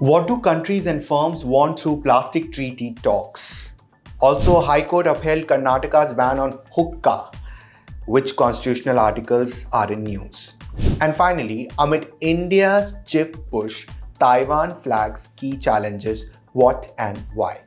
What do countries and firms want through plastic treaty talks? Also, High Court upheld Karnataka's ban on hookah. Which constitutional articles are in news? And finally, amid India's chip push, Taiwan flags key challenges. What and why?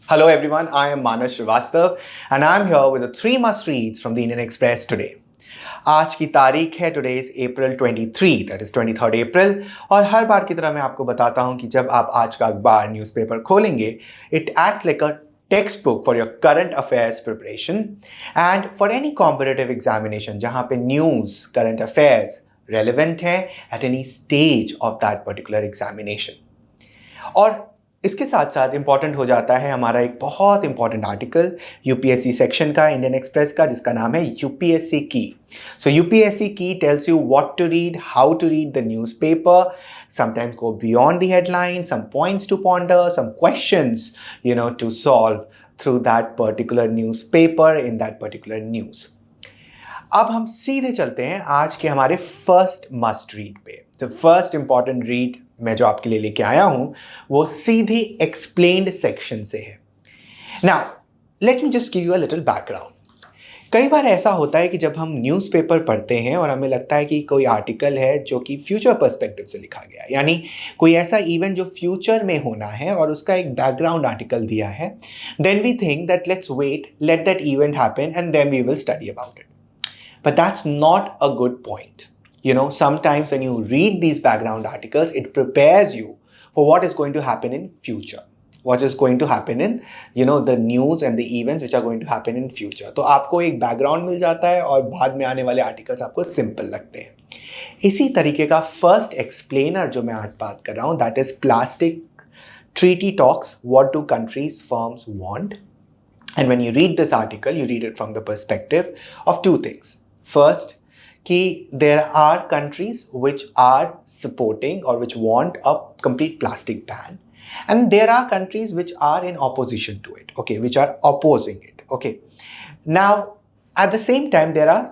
Hello everyone, I am Manas Srivastav and I am here with the 3 must reads from the Indian Express today. आज की तारीख है, today is April 23, that is 23 अप्रैल, और हर बार की तरह मैं आपको बताता हूं कि जब आप आज का अखबार न्यूज़पेपर खोलेंगे, it acts like a textbook for your current affairs preparation and for any competitive examination जहां पे news, current affairs relevant है at any stage of that particular examination. और इसके साथ साथ इंपॉर्टेंट हो जाता है हमारा एक बहुत इंपॉर्टेंट आर्टिकल यूपीएससी सेक्शन का इंडियन एक्सप्रेस का, जिसका नाम है UPSC key. So UPSC key tells you what to read, how to read the newspaper, sometimes go beyond the headline, some points to ponder, some questions, to solve through that particular newspaper in that particular news. अब हम सीधे चलते हैं आज के हमारे first must read पे. तो फर्स्ट इंपॉर्टेंट रीड मैं जो आपके लिए लेके आया हूं वो सीधे एक्सप्लेन्ड सेक्शन से है. Now let me just give you a little background. कई बार ऐसा होता है कि जब हम न्यूज़पेपर पढ़ते हैं और हमें लगता है कि कोई आर्टिकल है जो कि फ्यूचर पर्सपेक्टिव से लिखा गया है, यानी कोई ऐसा इवेंट जो फ्यूचर में होना है और उसका एक बैकग्राउंड आर्टिकल दिया है, then we think that let's wait, let that event happen and then we will study about it. But that's not a good point. Sometimes when you read these background articles, it prepares you for what is going to happen in future. What is going to happen in, the news and the events which are going to happen in future. तो आपको एक background मिल जाता है और बाद में आने वाले articles आपको simple लगते हैं. इसी तरीके का first explainer जो मैं आज बात कर रहा हूँ, that is plastic treaty talks. What do countries, firms want? And when you read this article, you read it from the perspective of two things. First, कि there are countries which are supporting or which want a complete plastic ban, and there are countries which are in opposition to it, okay, which are opposing it, okay. Now, at the same time, there are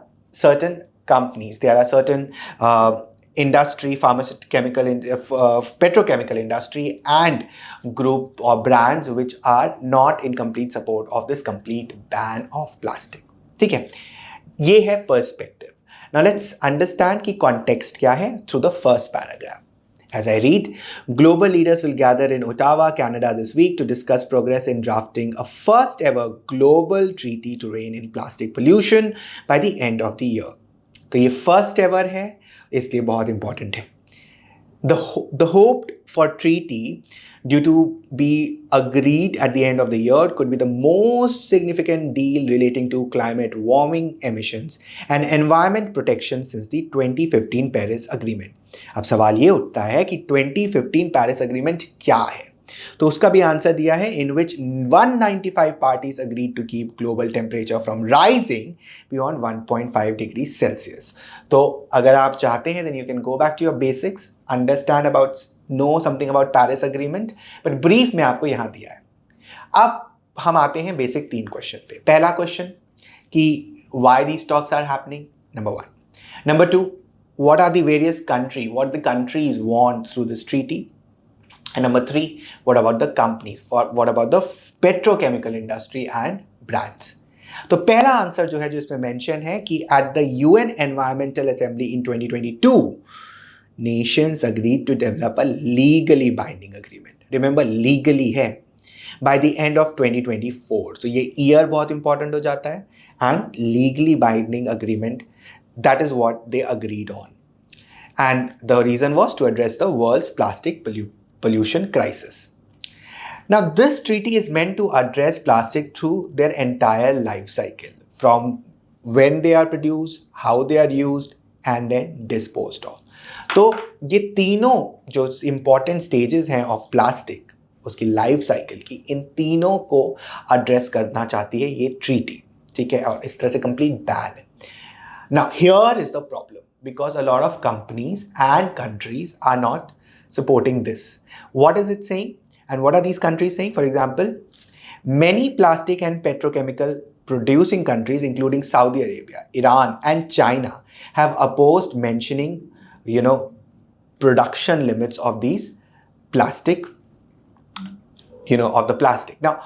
certain companies, there are certain industry, pharmaceutical, petrochemical industry and group or brands which are not in complete support of this complete ban of plastic. ठीक है, ये है perspective. Now let's understand कि context क्या है through the first paragraph. As I read, global leaders will gather in Ottawa, Canada this week to discuss progress in drafting a first ever global treaty to rein in plastic pollution by the end of the year. तो ये first ever है, इसलिए बहुत important है. The hoped for treaty due to be agreed at the end of the year could be the most significant deal relating to climate warming emissions and environment protection since the 2015 Paris Agreement. अब सवाल ये उठता है कि 2015 Paris Agreement क्या है? तो उसका भी आंसर दिया है, in which 195 parties agreed to keep global temperature from rising beyond 1.5 degrees Celsius. तो अगर आप चाहते हैं then you can go back to your basics, understand about, know something about Paris Agreement, but brief में आपको यहाँ दिया है. अब हम आते हैं बेसिक 3 क्वेश्चन पे. पहला क्वेश्चन कि why these talks are happening, number 1. Number 2, what are the various what the countries want through this treaty? And number 3, what about the companies? What about the petrochemical industry and brands? तो पहला answer जो है जो इसमें mention है कि at the UN Environmental Assembly in 2022, nations agreed to develop a legally binding agreement. Remember, legally है. By the end of 2024. So ये year बहुत important हो जाता है, and legally binding agreement, that is what they agreed on. And the reason was to address the world's plastic pollution crisis. Now, this treaty is meant to address plastic through their entire life cycle, from when they are produced, how they are used, and then disposed of. तो ये तीनों जो important stages हैं of plastic, उसकी life cycle की, इन तीनों को address करना चाहती है ये ट्रीटी. ठीक है, और इस तरह से कंप्लीट बैन है. Now, here is the problem, because a lot of companies and countries are not supporting this. What is it saying? And what are these countries saying? For example, Many plastic and petrochemical producing countries, including Saudi Arabia, Iran, and China, have opposed mentioning, production limits of these plastic, of the plastic. Now,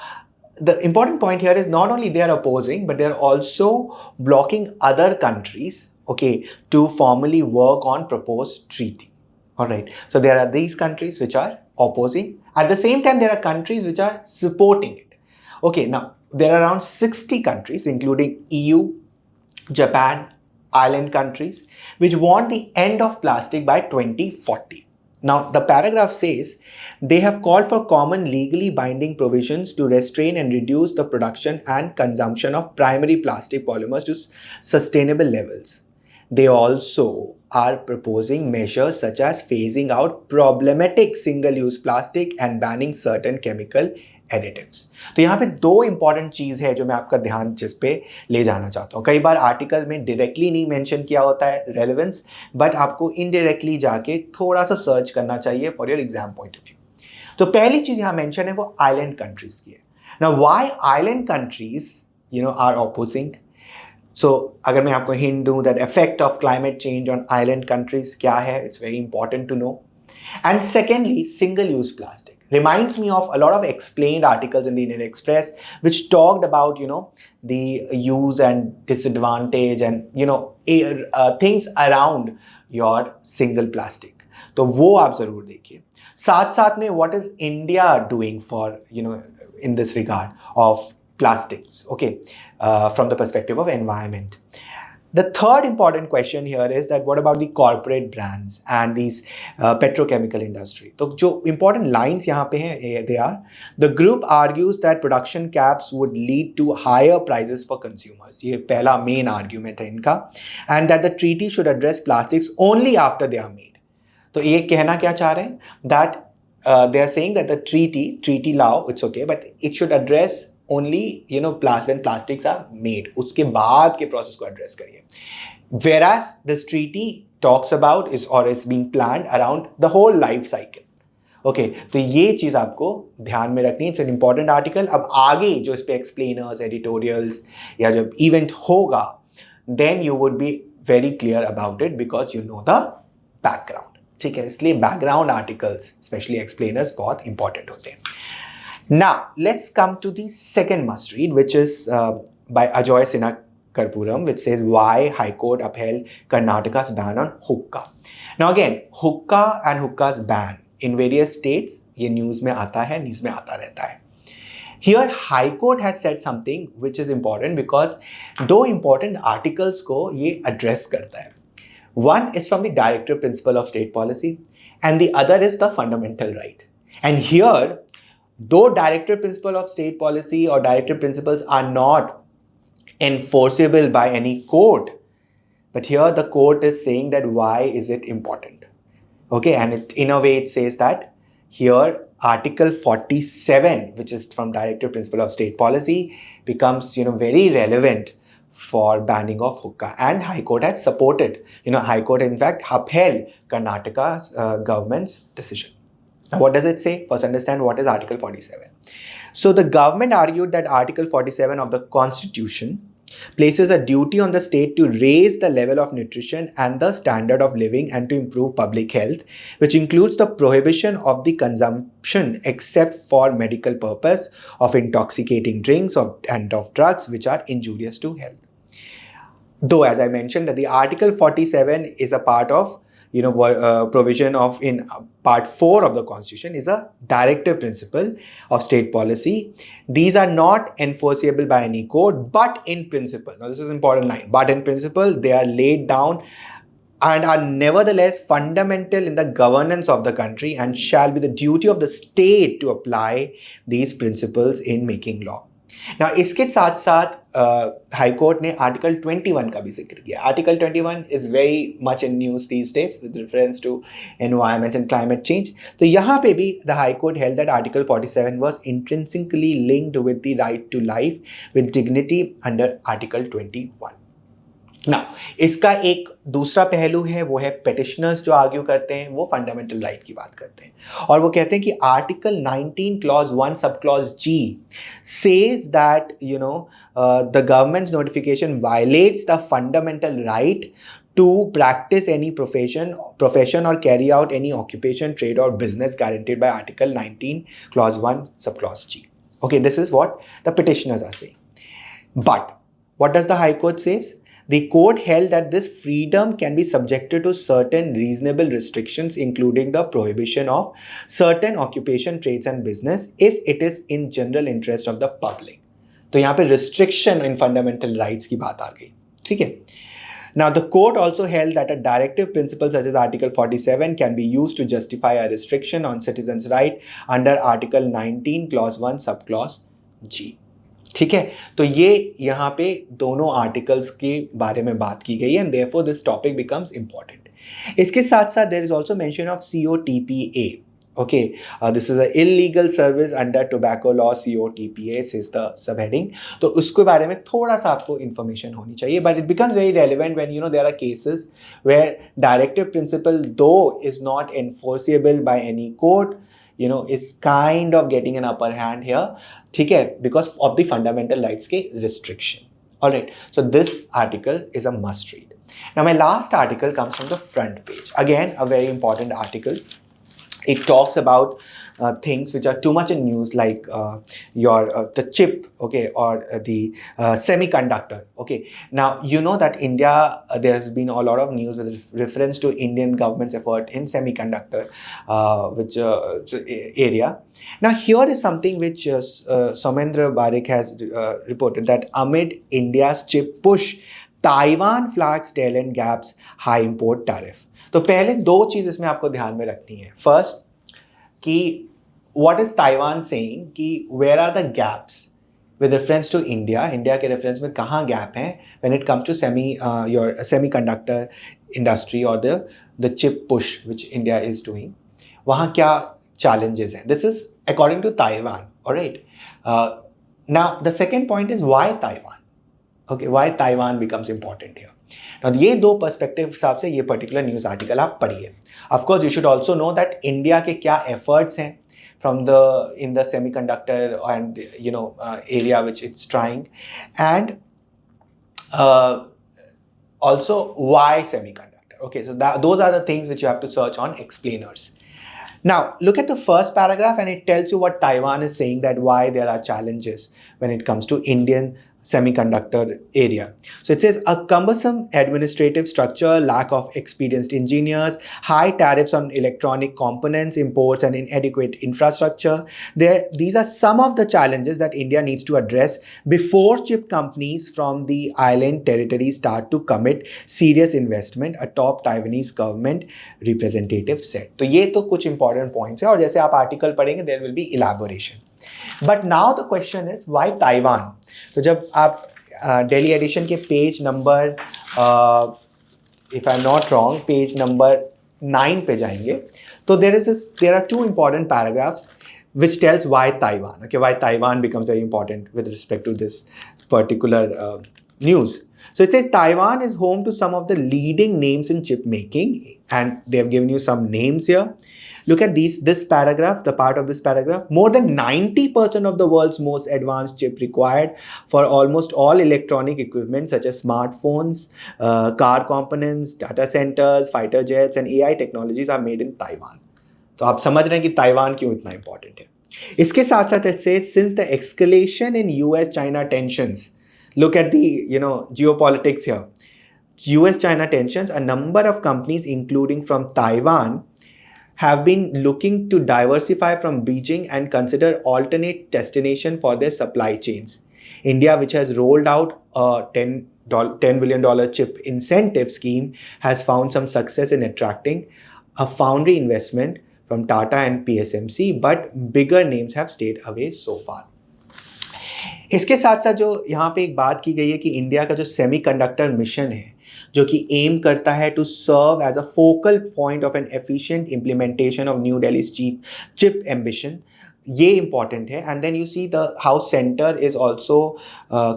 the important point here is not only they are opposing, but they are also blocking other countries, okay, to formally work on proposed treaty. All right. So there are these countries which are opposing. At the same time, there are countries which are supporting it. Okay. Now there are around 60 countries, including EU, Japan, island countries, which want the end of plastic by 2040. Now, the paragraph says they have called for common legally binding provisions to restrain and reduce the production and consumption of primary plastic polymers to sustainable levels. They also are proposing measures such as phasing out problematic single-use plastic and banning certain chemical additives. तो यहाँ पे दो important चीज है जो मैं आपका ध्यान जिस पे ले जाना चाहता हूँ। कई बार आर्टिकल में डायरेक्टली नहीं मेंशन किया होता है रेलेवेंस, बट आपको इनडायरेक्टली जाके थोड़ा सा सर्च करना चाहिए for your exam point of view. तो पहली चीज यहाँ मेंशन है वो आइलैंड कंट्रीज की है। Now why island countries are opposing. So अगर मैं आपको हिंट दूं that effect of climate change on island countries क्या है, it's very important to know. And secondly, single-use plastic reminds me of a lot of explained articles in the Indian Express which talked about, the use and disadvantage and, things around your single plastic. तो वो आप जरूर देखिए। साथ साथ में what is India doing for, in this regard of plastics, okay, from the perspective of environment. The third important question here is that what about the corporate brands and these petrochemical industry? तो जो important lines यहाँ पे हैं, they are, the group argues that production caps would lead to higher prices for consumers. ये पहला main argument है इनका, and that the treaty should address plastics only after they are made. तो ये कहना क्या चाह रहे हैं? That they are saying that the treaty law, it's okay, but it should address only when plastics are made, उसके बाद के प्रोसेस को एड्रेस करिए। Whereas this treaty talks about is being planned around the whole life cycle. Okay, तो ये चीज आपको ध्यान में रखनी है। It's an important article. अब आगे जो इस पे एक्सप्लेनर्स, एडिटोरियल्स या जब इवेंट होगा, then you would be very clear about it because you know the background. ठीक है, इसलिए बैकग्राउंड आर्टिकल्स स्पेशली एक्सप्लेनर्स बहुत इंपॉर्टेंट होते हैं। Now, let's come to the second must read, which is by Ajoy Sinha Karpuram, which says why High Court upheld Karnataka's ban on hookah. Now again, hookah and hookah's ban in various states, ये news में आता है, news में आता रहता है। Here, High Court has said something which is important because दो important articles को ये address करता है। One is from the Directive Principle of State Policy, and the other is the fundamental right. And here, though directive principle of state policy or directive principles are not enforceable by any court, but here the court is saying that why is it important? Okay, and in a way it says that here Article 47, which is from directive principle of state policy, becomes very relevant for banning of hookah, and High Court has supported. High Court in fact upheld Karnataka's government's decision. Now, what does it say? First, understand what is Article 47. So, the government argued that Article 47 of the Constitution places a duty on the state to raise the level of nutrition and the standard of living and to improve public health, which includes the prohibition of the consumption except for medical purpose of intoxicating drinks and of drugs which are injurious to health. Though, as I mentioned, that the Article 47 is a part of provision of in part 4 of the Constitution is a directive principle of state policy. These are not enforceable by any court, but in principle, now this is an important line, but in principle they are laid down and are nevertheless fundamental in the governance of the country and shall be the duty of the state to apply these principles in making law. Now, इसके साथ साथ high court ने article 21 का भी जिक्र किया। Article 21 is very much in news these days with reference to environment and climate change. तो यहाँ पे भी the high court held that article 47 was intrinsically linked with the right to life with dignity under article 21। ना इसका एक दूसरा पहलू है, वो है पेटिशनर्स जो आर्ग्यू करते हैं, वो फंडामेंटल राइट की बात करते हैं और वो कहते हैं कि article 19 clause 1 sub clause ji says that the governments notification violets the fundamental right to practice any profession or carry out any occupation, trade or business guaranteed by Article 19 clause 1 subclause G. Okay, this is what the petitioners are saying. But what does the High Court says? The court held that this freedom can be subjected to certain reasonable restrictions, including the prohibition of certain occupation, trades and business if it is in general interest of the public. तो यहाँ पे restriction in fundamental rights की बात आ गई, ठीक है? Now, the court also held that a directive principle such as Article 47 can be used to justify a restriction on citizens' right under Article 19 Clause 1 Subclause G. ठीक है, तो ये यहाँ पे दोनों आर्टिकल्स के बारे में बात की गई है and therefore this topic becomes important. इसके साथ साथ there is also mention of COTPA. Okay, this is an illegal service under tobacco law, COTPA says the subheading. तो उसके बारे में थोड़ा सा आपको information होनी चाहिए, but it becomes very relevant when there are cases where directive principle though is not enforceable by any court, is kind of getting an upper hand here, ठीक है, because of the fundamental rights के restriction. All right, so this article is a must read. Now my last article comes from the front page. Again, a very important article. It talks about things which are too much in news, like the chip, okay, or the semiconductor. Okay, now you know that India, there's been a lot of news with reference to Indian government's effort in semiconductor which area. Now here is something which Soumendra Barik has reported, that amid India's chip push, Taiwan flags talent gaps, high import tariff. तो पहले दो चीज इसमें आपको ध्यान में रखनी है. फर्स्ट कि व्हाट इज ताइवान सेइंग, कि where are the gaps with reference to India, India के रेफरेंस में कहाँ गैप हैं when it comes to your semiconductor industry और the chip push which India is doing, वहाँ क्या challenges हैं. This is according to Taiwan. All right. Now the second point is why Taiwan. Okay, why Taiwan becomes important here. Now ये दो perspective हिसाब से ये particular news article आप पढ़िए. Of course you should also know that India के क्या efforts हैं from in the semiconductor and area which it's trying, and also why semiconductor. Okay, so those are the things which you have to search on explainers. Now look at the first paragraph and it tells you what Taiwan is saying, that why there are challenges when it comes to Indian semiconductor area. So it says a cumbersome administrative structure, lack of experienced engineers, high tariffs on electronic components, imports and inadequate infrastructure. These are some of the challenges that India needs to address before chip companies from the island territory start to commit serious investment, a top Taiwanese government representative said. तो ये तो कुछ important points है और जैसे आप article पढ़ेंगे there will be elaboration. But now the question is why Taiwan? तो जब आप Delhi edition के page number if I'm not wrong page number 9 पे जाएंगे तो there are two important paragraphs which tells why Taiwan. Okay, why Taiwan becomes very important with respect to this particular news. So it says Taiwan is home to some of the leading names in chip making, and they have given you some names here. Look at this paragraph, the part of this paragraph. More than 90% of the world's most advanced chip required for almost all electronic equipment such as smartphones, car components, data centers, fighter jets and AI technologies are made in Taiwan. तो आप समझ रहे हैं कि Taiwan क्यों इतना important है. इसके साथ साथ it says since the escalation in US-China tensions, look at the geopolitics here. US-China tensions, a number of companies including from Taiwan have been looking to diversify from Beijing and consider alternate destination for their supply chains. India, which has rolled out a $10 billion chip incentive scheme, has found some success in attracting a foundry investment from Tata and PSMC, but bigger names have stayed away so far. इसके साथ साथ जो यहाँ पे एक बात की गई है कि इंडिया का जो सेमीकंडक्टर मिशन है जो कि एम करता है to serve as a focal point of an efficient implementation of New Delhi's chip ambition, ये इंपॉर्टेंट है. And then you see the how centre is also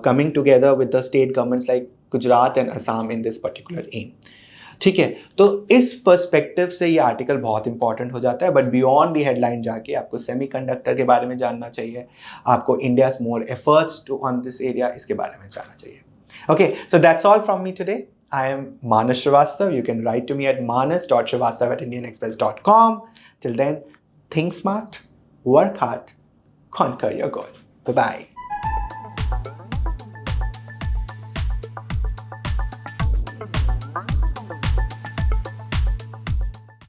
coming together with the state governments like Gujarat and Assam in this particular aim. ठीक है, तो इस perspective से ये article बहुत important हो जाता है, बट बियॉन्ड दी हेडलाइन जाके आपको सेमीकंडक्टर के बारे में जानना चाहिए, आपको India's more efforts to on this area, इसके बारे में जानना चाहिए. Okay, so that's all from me today. I am Manas Srivastav. You can write to me at manas.srivastav@indianexpress.com. Till then, think smart, work hard, conquer your goal. Bye-bye.